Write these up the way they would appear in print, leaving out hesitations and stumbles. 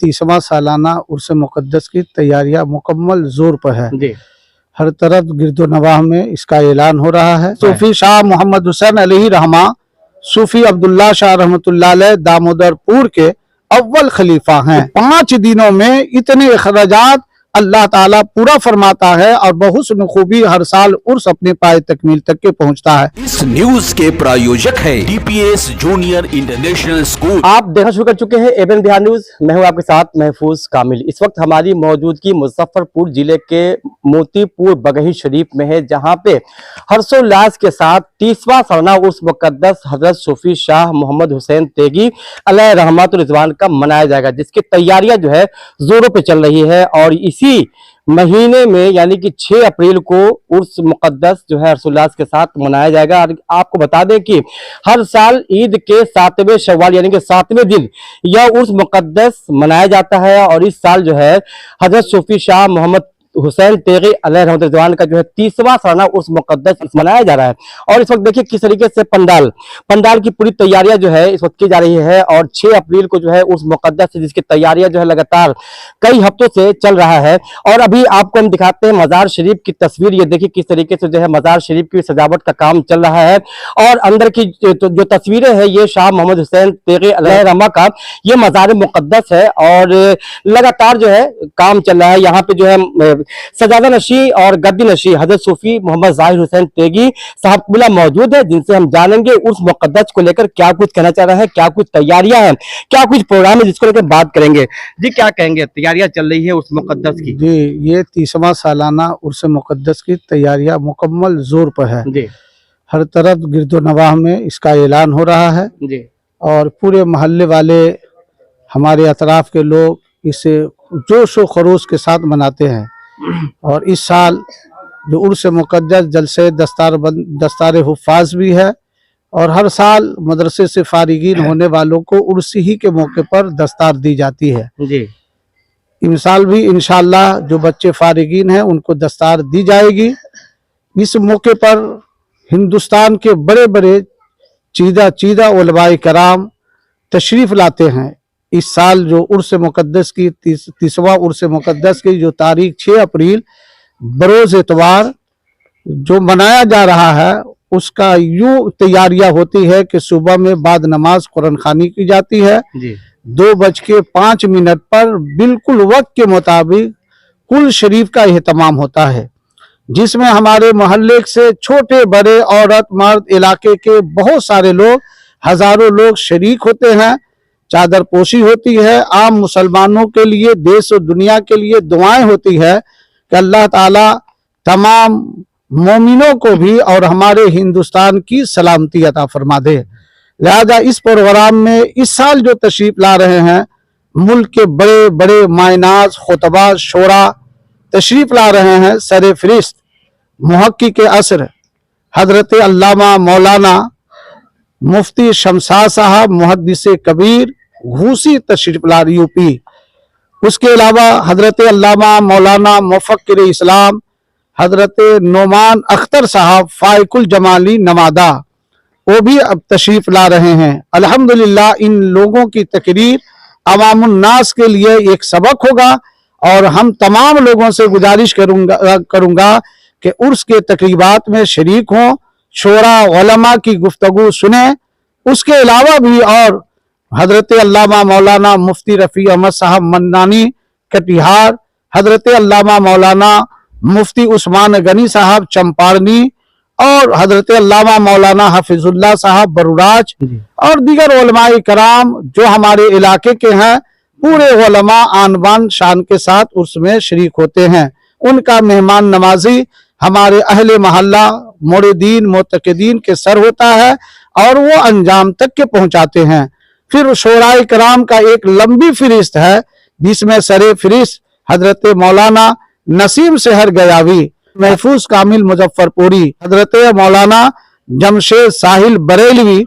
30वां सालाना उर्स मुक़द्दस की तैयारियां मुकम्मल जोर पर है जी। हर तरफ गिरदो नवाह में इसका ऐलान हो रहा है। सूफी शाह मोहम्मद हुसैन अलैहि रहमा सूफी अब्दुल्ला शाह रहमतुल्लाह अलैह दामोदरपुर के अव्वल खलीफा हैं। 5 दिनों में इतने अखराजात अल्लाह ताला पूरा फरमाता है और बहुस्न खूबी हर साल उर्स अपने पाए तकमील तक के पहुंचता है। इस न्यूज के प्रायोजक है डीपीएस जूनियर इंटरनेशनल स्कूल। आप देखना शुरू कर चुके हैं एबीएन बिहार न्यूज। मैं हूं आपके साथ महफूज कामिल। इस वक्त हमारी मौजूदगी मुजफ्फरपुर जिले के मोतीपुर बगही शरीफ में है, जहां पे हर्षोल्लास के साथ 30वां सालाना उर्स मुक़द्दस हजरत सूफी शाह मोहम्मद हुसैन तेगी अलैहि रहमतुल रिज़वान का मनाया जाएगा, जिसकी तैयारियां जो है जोरों पे चल रही है। और इसी महीने में यानी कि 6 अप्रैल को उर्स मुक़द्दस जो है हर्षोल्लास के साथ मनाया जाएगा। और आपको बता दें कि हर साल ईद के 7वें शव्वाल यानी कि 7वें दिन यह उर्स मुक़द्दस मनाया जाता है। और इस साल जो है हजरत सूफी शाह मोहम्मद हुसैन तेगी अलैहि रहमतुल रिज़वान का जो है 30वां सालाना उर्स मुक़द्दस मनाया जा रहा है। और इस वक्त देखिए किस तरीके से पंडाल की पूरी तैयारियां जो है इस वक्त की जा रही है। और 6 अप्रैल को जो है उर्स मुक़द्दस है, जिसकी तैयारियां जो है लगातार कई हफ्तों से चल रहा है। और अभी आपको हम दिखाते हैं मजार शरीफ की तस्वीर। ये देखिए किस तरीके से जो है मजार शरीफ की सजावट का काम चल रहा है। और अंदर की जो तस्वीरें हैं ये शाह मोहम्मद हुसैन तेगी अलैहि रहमा का ये मजार मुक़द्दस है। और लगातार जो है काम चल रहा है। यहाँ पे जो है सजादा नशी और गद्दी नशी हजरत सूफी मोहम्मद ज़ाहिर हुसैन तेगी साहब कुबला मौजूद है, जिनसे हम जानेंगे उर्स मुक़द्दस को लेकर क्या कुछ कहना चाह रहे हैं, क्या कुछ तैयारियां हैं, क्या कुछ प्रोग्राम है, जिसको लेकर बात करेंगे। जी क्या कहेंगे, तैयारियां चल रही है उर्स मुक़द्दस की? जी, ये 30वां सालाना उर्स मुक़द्दस की तैयारियां मुकम्मल जोर पर है जी। हर तरफ गिरदो नवाह में इसका ऐलान हो रहा है जी। और पूरे मोहल्ले वाले हमारे अतराफ के लोग इसे जोश व खरोश के साथ मनाते हैं। और इस साल जो उर्स मुक़द्दस जलसे दस्तार हुफ़ाज़ भी है। और हर साल मदरसे से फारिगीन होने वालों को उर्स ही के मौके पर दस्तार दी जाती है। जी। इस साल भी इंशाअल्लाह जो बच्चे फारिगीन हैं उनको दस्तार दी जाएगी। इस मौके पर हिंदुस्तान के बड़े बड़े चीदा उलमाए कराम तशरीफ़ लाते हैं। इस साल जो उर्स मुक़द्दस की 30वां उर्स मुक़द्दस की जो तारीख 6 अप्रैल बरोज़ इतवार जो मनाया जा रहा है, उसका यूँ तैयारियां होती है कि सुबह में बाद नमाज कुरान खानी की जाती है। 2:05 पर बिल्कुल वक्त के मुताबिक कुल शरीफ का एहतमाम होता है, जिसमें हमारे मोहल्ले से छोटे बड़े औरत मर्द इलाके के बहुत सारे लोग हजारों लोग शरीक होते हैं। चादर पोशी होती है। आम मुसलमानों के लिए देश और दुनिया के लिए दुआएं होती है कि अल्लाह ताला तमाम मोमिनों को भी और हमारे हिंदुस्तान की सलामती अता फरमा दे। लिहाजा इस प्रोग्राम में इस साल जो तशरीफ ला रहे हैं, मुल्क के बड़े बड़े मायनाज खुतबा शोरा तशरीफ ला रहे हैं। सर फरिश्त मुहक्किक असर हजरत अल्लामा मौलाना मुफ्ती शमशाद साहब मुहद्दिस कबीर घूसी तशरीफ ला यूपी। उसके अलावा हजरत अल्लामा मौलाना मुफक्किर इस्लाम हजरत नोमान अख्तर साहब फाइकुल जमाली नवादा वो भी अब तशरीफ ला रहे हैं। अल्हम्दुलिल्लाह इन लोगों की तकरीर अवामुन नास के लिए एक सबक होगा। और हम तमाम लोगों से गुजारिश करूंगा कि उर्स के तकरीबात में शरीक हों, शोरा उलमा की गुफ्तगू सुने। उसके अलावा भी और हजरत अल्लामा मौलाना मुफ्ती रफ़ी अहमद साहब मन्नानी कटिहार, हजरत अल्लामा मौलाना मुफ्ती उस्मान गनी साहब चंपारनी और हजरत अल्लामा मौलाना हफिजुल्लाह साहब बरुराज और दीगर उलमाए कराम जो हमारे इलाके के हैं, पूरे उलमा आन बान शान के साथ उसमें शरीक होते हैं। उनका मेहमान नवाजी हमारे अहले महल्ला मुरीदीन मोतक़दीन के सर होता है और वो अंजाम तक के पहुंचाते हैं। फिर शोराए कराम का एक लंबी फहरिस्त है, जिसमें सरे फहरिस्त हजरत मौलाना नसीम सेहर गयावी, महफूज कामिल मुजफ्फरपुरी, हजरत मौलाना जमशेद साहिल बरेलवी,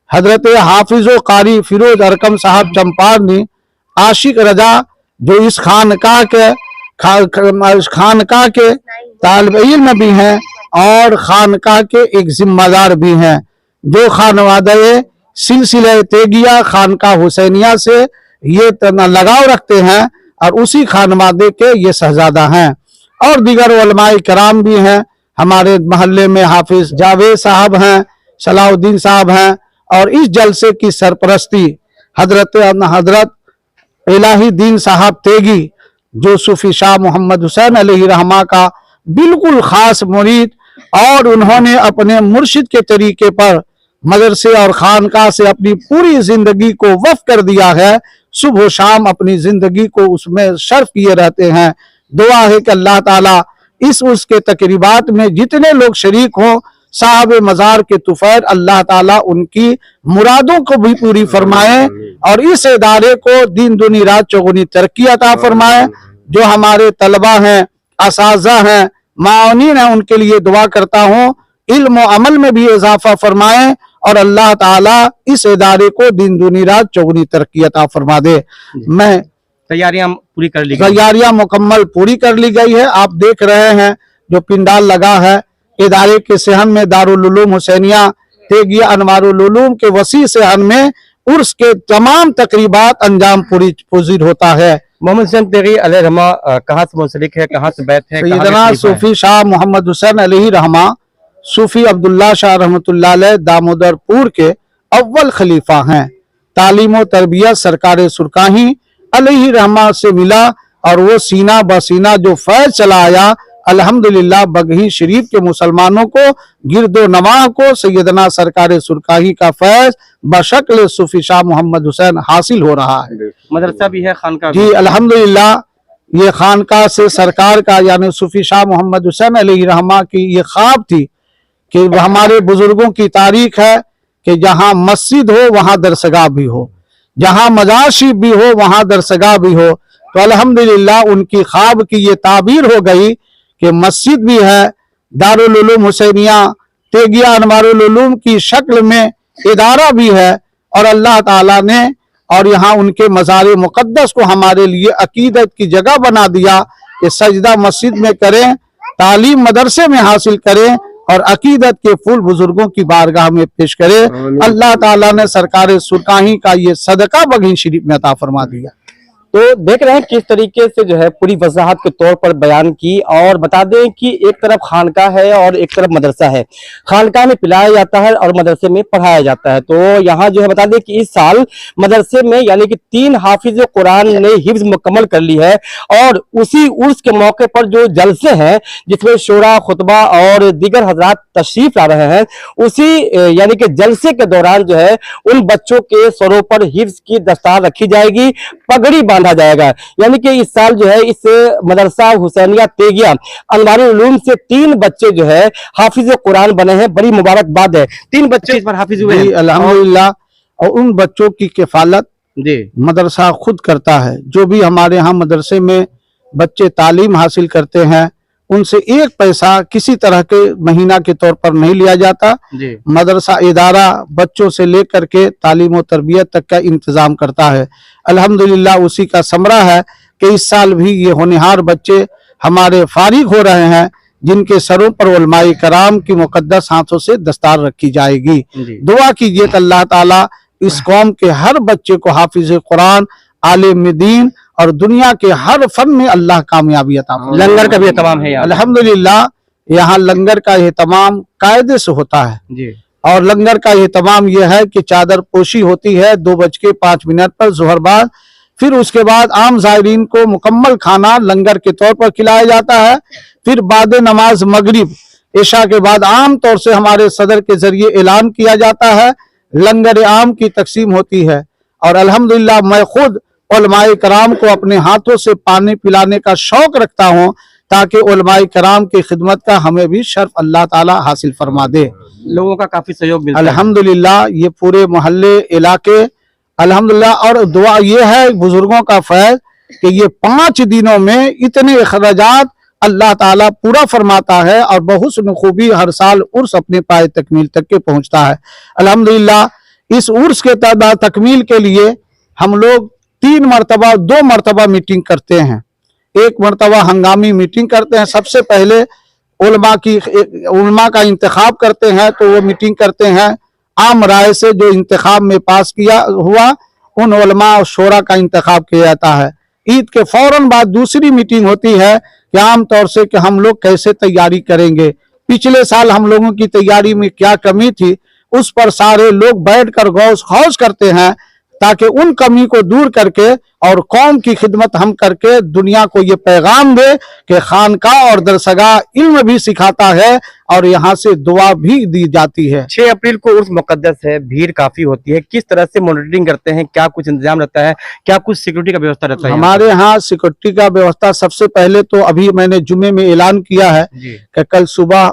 हजरत हाफिज़ो कारी फिरोज अरकम साहब चंपारनी, आशिक रजा जो इस खानकाह के तालिब इल्म भी हैं और खानकाह के एक जिम्मेदार भी हैं, जो खानवादे सिलसिले तेगिया खानकाह हुसैनिया से ये लगाव रखते हैं और उसी खानवादे के ये शहजादा हैं। और दीगर उलमाए कराम भी हैं, हमारे मोहल्ले में हाफिज जावेद साहब हैं, सलाउद्दीन साहब हैं, और इस जलसे की सरपरस्ती हजरत इलाही दीन साहब तेगी, जो सूफी शाह मोहम्मद हुसैन अलैहि रहमा का बिल्कुल खास मुरीद, और उन्होंने अपने मुर्शिद के तरीके पर मदरसे और खानका से अपनी पूरी जिंदगी को वक्फ कर दिया है। सुबह शाम अपनी जिंदगी को उसमें सर्फ किए रहते हैं। दुआ है कि अल्लाह ताला इस उसके तकरीबात में जितने लोग शरीक हों, साहब मज़ार के तुफैल अल्लाह ताला उनकी मुरादों को भी पूरी फरमाए और इस इदारे को दिन दुनी रात चौगुनी तरक्की अता फरमाए। जो हमारे तलबा हैं, असाज़ा हैं, माउनीन हैं, उनके लिए दुआ करता हूँ इल्म और अमल में भी इजाफा फरमाए और अल्लाह ताला इस इदारे को दिन दुनी रात चौगुनी तरक्की अता फरमा दे। मैं तैयारियां पूरी कर ली गई? तैयारियां मुकम्मल पूरी कर ली गई है। आप देख रहे हैं जो पिंडाल लगा है इदारे के सहन में, दारुल उलूम हुसैनिया तेगिया अनवारुल उलूम के वसी सहन में उर्स के तमाम तकरीबात अंजाम पूरी पुजीर होता है। मोहम्मद हुसैन तेगी अलैहि रहमा कहाँ से मुंसलिक है, कहाँ से बैत है? सैयदना सूफी शाह मोहम्मद हुसैन अलैहि रहमा सूफी अब्दुल्ला शाह रहमतुल्लाह अलैह दामोदरपुर के अव्वल खलीफा हैं। तालीम और तरबियत सरकार सुरकाही अलैहि रहमा से मिला और वो सीना बसीना जो फैज चला आया, अल्हम्दुलिल्लाह बगही शरीफ के मुसलमानों को गिरदो नवाह को सैयदना सरकार सुरकाही का फैज बशक्ल सूफी शाह मोहम्मद हुसैन हासिल हो रहा है। मदरसा भी है, खानका भी? जी अल्हम्दुलिल्लाह, ये खानका से सरकार का यानी सूफी शाह मोहम्मद हुसैन अलैहि रहमा की ये ख्वाब थी कि हमारे बुजुर्गों की तारीख है कि जहाँ मस्जिद हो वहाँ दरसगाह भी हो, जहाँ मजार शरीफ भी हो वहाँ दरसगाह भी हो। तो अल्हम्दुलिल्लाह उनकी ख्वाब की ये ताबीर हो गई कि मस्जिद भी है, दारुल उलूम हुसैनिया तेगिया अनवारुल उलूम की शक्ल में इदारा भी है, और अल्लाह ताला ने और यहाँ उनके मज़ार मुक़द्दस को हमारे लिए अकीदत की जगह बना दिया कि सजदा मस्जिद में करें, तालीम मदरसे में हासिल करें और अकीदत के फूल बुजुर्गों की बारगाह में पेश करें। अल्लाह ताला ने सरकार सुरकाही का ये सदका बगही शरीफ में अता फरमा दिया। तो देख रहे हैं किस तरीके से जो है पूरी वजाहत के तौर पर बयान की। और बता दें कि एक तरफ खानका है और एक तरफ मदरसा है। खानका में पिलाया जाता है और मदरसे में पढ़ाया जाता है। तो यहाँ जो है बता दें कि इस साल मदरसे में यानी कि 3 हाफिज कुरान ने हिफ्ज मुकम्मल कर ली है, और उसी उर्स के मौके पर जो जलसे हैं जिसमें शोरा खुतबा और दीगर हजरात तशरीफ ला रहे हैं, उसी यानी कि जलसे के दौरान जो है उन बच्चों के सरों पर हिफ्ज की दस्तार रखी जाएगी, पगड़ी बांधा जाएगा। यानी कि इस साल जो है इस मदरसा हुसैनिया तेगिया अनवारुल उलूम से 3 बच्चे जो है हाफिज कुरान बने हैं। बड़ी मुबारकबाद है, 3 बच्चे इस पर हाफिज हुए हैं अल्हम्दुलिल्लाह। और उन बच्चों की किफालत जी मदरसा खुद करता है। जो भी हमारे यहाँ मदरसे में बच्चे तालीम हासिल करते हैं उनसे 1 पैसा किसी तरह के महीना के तौर पर नहीं लिया जाता। जी मदरसा इदारा बच्चों से लेकर के तालीम और तरबियत तक का इंतजाम करता है। अल्हम्दुलिल्लाह उसी का समरा है कि इस साल भी ये होनहार बच्चे हमारे फारिग हो रहे हैं, जिनके सरों पर उलमाए कराम की मुकद्दस हाथों से दस्तार रखी जाएगी। दुआ कीजिए कि अल्लाह ताला इस कौम के हर बच्चे को हाफिज कुरान, आलिम दीन और दुनिया के हर फन में अल्लाह कामयाबी अता फरमाए। लंगर का भी एहतमाम है यहाँ? अल्हम्दुलिल्लाह यहाँ लंगर का एहतमाम कायदे से होता है जी। और लंगर का एहतमाम यह है कि चादर पोशी होती है 2:05 पर जोहर बाद। फिर उसके बाद आम ज़ायरीन को मुकम्मल खाना लंगर के तौर पर खिलाया जाता है। फिर बाद नमाज मगरिब इशा के बाद आम तौर से हमारे सदर के जरिए ऐलान किया जाता है, लंगर आम की तकसीम होती है। और अल्हम्दुलिल्लाह मैं खुद उलमाए कराम को अपने हाथों से पानी पिलाने का शौक रखता हूँ, ताकि उलमाए कराम की खिदमत का हमें भी शर्फ अल्लाह ताला हासिल फरमा दे। लोगों का काफी सहयोग मिलता है अल्हम्दुलिल्लाह। ये पूरे मोहल्ले इलाके अल्हम्दुलिल्लाह। और दुआ ये है बुजुर्गों का फैज कि ये 5 दिनों में इतने अखराजात अल्लाह ताला पूरा फरमाता है और बहुस्न खूबी हर साल उर्स अपने पाए तकमील तक के पहुंचता है। अल्हम्दुलिल्लाह इस उर्स के तकमील के लिए हम लोग 2 मरतबा मीटिंग करते हैं। 1 मरतबा हंगामी मीटिंग करते हैं। सबसे पहले उलमा का इंतखाब करते हैं, तो वो मीटिंग करते हैं आम राय से जो इंतखाब में पास किया हुआ उन उलमा और शोरा का इंतखाब किया जाता है। ईद के फौरन बाद दूसरी मीटिंग होती है कि आम तौर से कि हम लोग कैसे तैयारी करेंगे, पिछले साल हम लोगों की तैयारी में क्या कमी थी, उस पर सारे लोग बैठकर गौस खौस करते हैं ताकि उन कमी को दूर करके और कौम की खिदमत हम करके दुनिया को ये पैगाम दे कि खानकाह और दरसगाह इल्म भी सिखाता है और यहाँ से दुआ भी दी जाती है। 6 अप्रैल को उर्स मुकद्दस है, भीड़ काफी होती है, किस तरह से मॉनिटरिंग करते हैं, क्या कुछ इंतजाम रहता है, क्या कुछ सिक्योरिटी का व्यवस्था रहता है? हमारे यहाँ सिक्योरिटी का व्यवस्था सबसे पहले तो अभी मैंने जुमे में ऐलान किया है जी कि कल सुबह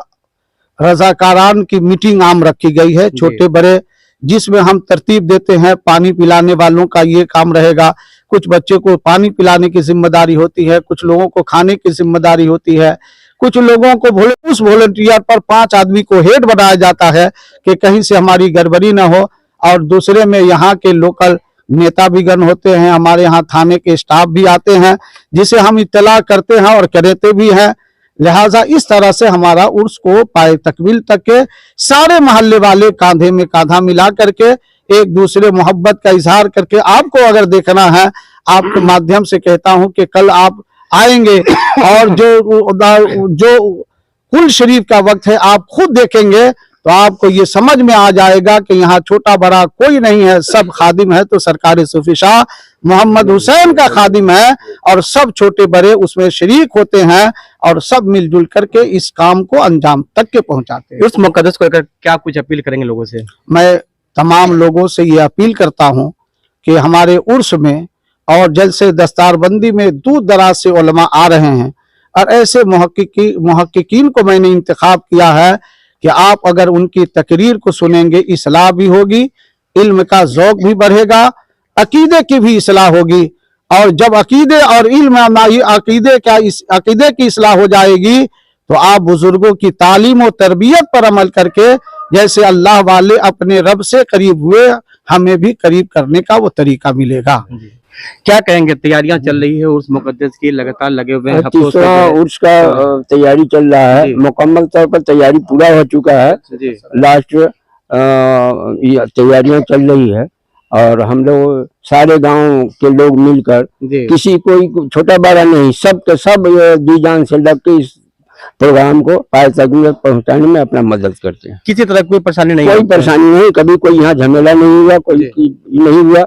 रजाकारान की मीटिंग आम रखी गई है, छोटे बड़े, जिसमें हम तरतीब देते हैं। पानी पिलाने वालों का ये काम रहेगा, कुछ बच्चे को पानी पिलाने की जिम्मेदारी होती है, कुछ लोगों को खाने की जिम्मेदारी होती है, कुछ लोगों को उस वॉलंटियर पर 5 आदमी को हेड बनाया जाता है कि कहीं से हमारी गड़बड़ी न हो। और दूसरे में यहाँ के लोकल नेता भी गण होते हैं, हमारे यहाँ थाने के स्टाफ भी आते हैं, जिसे हम इत्तला करते हैं और करते भी हैं। लिहाजा इस तरह से हमारा उर्स को पाए तकमील तक के सारे मोहल्ले वाले कांधे में कांधा मिला करके एक दूसरे मोहब्बत का इजहार करके, आपको अगर देखना है आपके माध्यम से कहता हूं कि कल आप आएंगे और जो कुल शरीफ का वक्त है आप खुद देखेंगे तो आपको ये समझ में आ जाएगा कि यहाँ छोटा बड़ा कोई नहीं है, सब खादिम है तो सरकार सूफी शाह मोहम्मद हुसैन का खादिम है और सब छोटे बड़े उसमें शरीक होते हैं और सब मिलजुल करके इस काम को अंजाम तक के पहुंचाते हैं। उर्स मुकद्दस को लेकर क्या कुछ अपील करेंगे लोगों से? मैं तमाम लोगों से ये अपील करता हूं कि हमारे उर्स में और जलसे दस्तारबंदी में दूर दराज से उलमा आ रहे हैं और ऐसे मुहक्किकीन को मैंने इंतखाब किया है कि आप अगर उनकी तकरीर को सुनेंगे इस्लाह भी होगी, इल्म का ज़ौक़ भी बढ़ेगा, अकीदे की भी इस्लाह होगी। और जब अकीदे और इल्म अकीदे की इस्लाह हो जाएगी तो आप बुजुर्गों की तालीम और तरबियत पर अमल करके जैसे अल्लाह वाले अपने रब से करीब हुए, हमें भी करीब करने का वो तरीका मिलेगा। क्या कहेंगे, तैयारियां चल रही है उर्स मुकद्दस की, लगातार लगे हुए हैं, हफ्तों से तीसरा उर्स का तैयारी चल रहा है, मुकम्मल तौर पर तैयारी पूरा हो चुका है। जी लास्ट तैयारियां चल रही है और हम लोग सारे गांव के लोग मिलकर, जी किसी कोई छोटा बड़ा नहीं, सब के सब जी जान से लग के इस प्रोग्राम को पाए तक पहुंचाने में अपना मदद करते हैं। किसी तरह कोई परेशानी नहीं कोई परेशानी नहीं, कभी कोई यहाँ झमेला नहीं हुआ, कोई नहीं हुआ।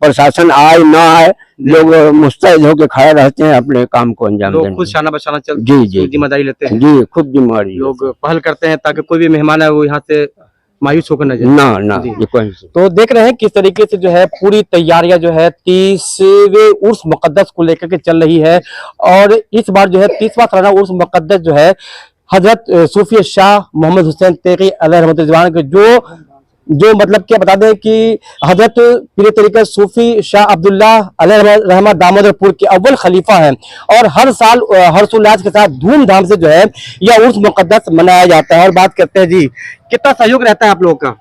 प्रशासन आए ना आए, लोग मुस्तैद होकर खड़े रहते हैं अपने काम को अंजाम देने। लोग खुद शाना बशाना चल जी जी जिम्मेदारी लेते हैं, जी खुद जिम्मेदारी लोग पहल करते हैं ताकि कोई भी मेहमान है वो यहाँ से मायूस होकर न जाए। ना ये कोई तो देख रहे हैं किस तरीके से जो है पूरी तैयारियां जो है 30वें उर्स मुकद्दस को लेकर के चल रही है और इस बार जो है 30वां सालाना उर्स मुकद्दस जो है हजरत सूफी शाह मोहम्मद हुसैन तेगी अलैहि रहमत रिजवान के जो मतलब क्या बता दें कि हजरत पीर तरीक़त सूफी शाह अब्दुल्ला अलैहि रहमत दामोदरपुर के अव्वल खलीफा हैं और हर साल हर्षोल्लास के साथ धूमधाम से जो है यह उर्स मुकद्दस मनाया जाता है। और बात करते हैं जी, कितना सहयोग रहता है आप लोगों का?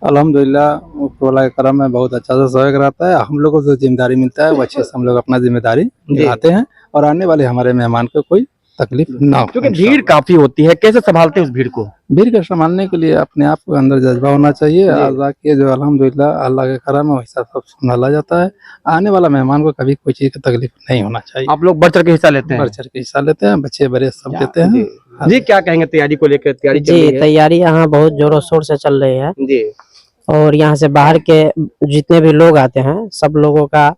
अल्हम्दुलिल्लाह ऊपर के करम में बहुत अच्छा से सहयोग रहता है। हम लोग को जो जिम्मेदारी मिलता है वो अच्छे से हम लोग अपना जिम्मेदारी निभाते हैं और आने वाले हमारे मेहमान को कोई तकलीफ ना हो। क्योंकि भीड़ काफी होती है, कैसे संभालते हैं उस भीड़ को? भीड़ को संभालने के लिए अपने आप को अंदर जज्बा होना चाहिए। अल्लाह के जो अल्हम्दुलिल्लाह अल्लाह के करम है वैसा सब संभाला जाता है। आने वाला मेहमान को कभी कोई चीज की तकलीफ नहीं होना चाहिए। आप लोग बढ़ चढ़ के हिस्सा लेते हैं? बढ़ चढ़ के हिस्सा लेते हैं, बच्चे बड़े सब लेते हैं। जी क्या कहेंगे तैयारी को लेकर? तैयारी चल जी रही है? तैयारी यहाँ बहुत जोरों शोर से चल रही है जी और यहाँ से बाहर के जितने भी लोग आते हैं सब लोगों का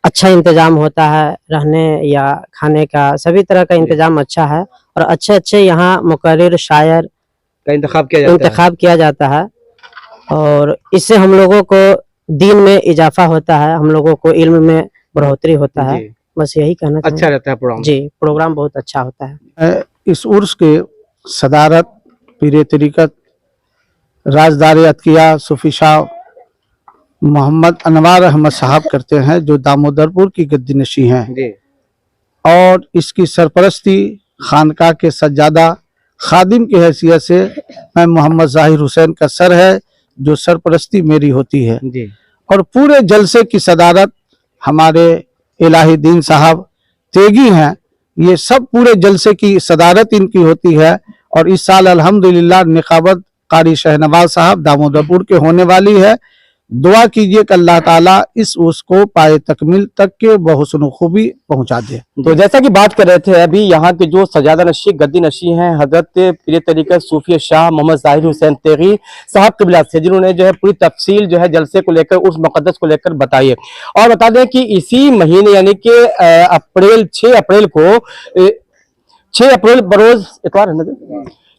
अच्छा इंतजाम होता है, रहने या खाने का सभी तरह का इंतजाम अच्छा है और अच्छे यहाँ मुकर्रिर शायर का इंतखाब किया जाता है और इससे हम लोगों को दीन में इजाफा होता है, हम लोगों को इल्म में बढ़ोतरी होता है। बस यही कहना चाहिए। अच्छा रहता है प्रोग्राम? जी प्रोग्राम बहुत अच्छा होता है। इस उर्स के सदारत पीर तरीक़त राजदार अतकिया सूफी शाह मोहम्मद अनवार अहमद साहब करते हैं जो दामोदरपुर की गद्दी नशी हैं जी। और इसकी सरपरस्ती खानका के सज्जादा खादिम की हैसियत से मैं मोहम्मद ज़ाहिर हुसैन का सर है जो सरपरस्ती मेरी होती है जी। और पूरे जलसे की सदारत हमारे इलाही दीन साहब तेगी हैं। ये सब पूरे जलसे की सदारत इनकी होती है और इस साल अल्हम्दुलिल्लाह निकाबत कारी शहनवाज साहब दामोदरपुर के होने वाली है दुआ कीजिए कि अल्लाह ताला इस उर्स को पाए तकमील तक के बहुसन खूबी पहुंचा दे। तो जैसा कि बात कर रहे थे अभी, यहाँ के जो सजादा नशी गद्दी नशी हैं हजरत पीर तरीक़त सूफी शाह मोहम्मद ज़ाहिर हुसैन तेगी साहब क़िबला से, जिन्होंने जो है पूरी तफसील जो है जलसे को लेकर, उर्स मुक़द्दस को लेकर बताई है। और बता दें कि इसी महीने यानी कि 6 अप्रैल बरोज इतवार है ना,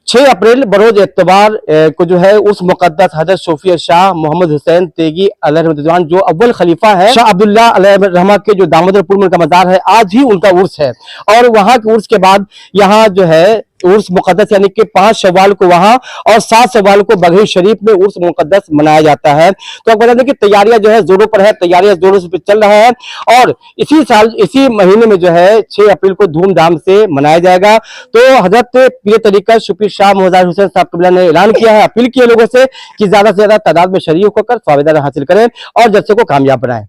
6 अप्रैल बरोज इतवार को जो है उस मुक़द्दस हजरत सूफी शाह मोहम्मद हुसैन तेगी अलैहिर्रहमान, जो अव्वल खलीफा है शाह अब्दुल्लाह अलैहिर्रहमान के, जो दामोदरपुर में उनका मज़ार है, आज ही उनका उर्स है। और वहाँ के उर्स के बाद यहाँ जो है उर्स मुक़द्दस यानी कि 5 शव्वाल को वहाँ और 7 शव्वाल को बगही शरीफ में उर्स मुक़द्दस मनाया जाता है। तो आप बता दें कि तैयारियां जो है जोरों पर है, तैयारियां जोरों से चल रहा है और इसी साल इसी महीने में जो है 6 अप्रैल को धूमधाम से मनाया जाएगा। तो हजरत पीर तरीक़त सूफी शाह मोहम्मद हुसैन साहब क़िबला ने ऐलान किया है, अपील की है लोगों से कि ज्यादा से ज्यादा तादाद में शरीक होकर फ़ायदा हासिल करें और जलसे को कामयाब बनाएं।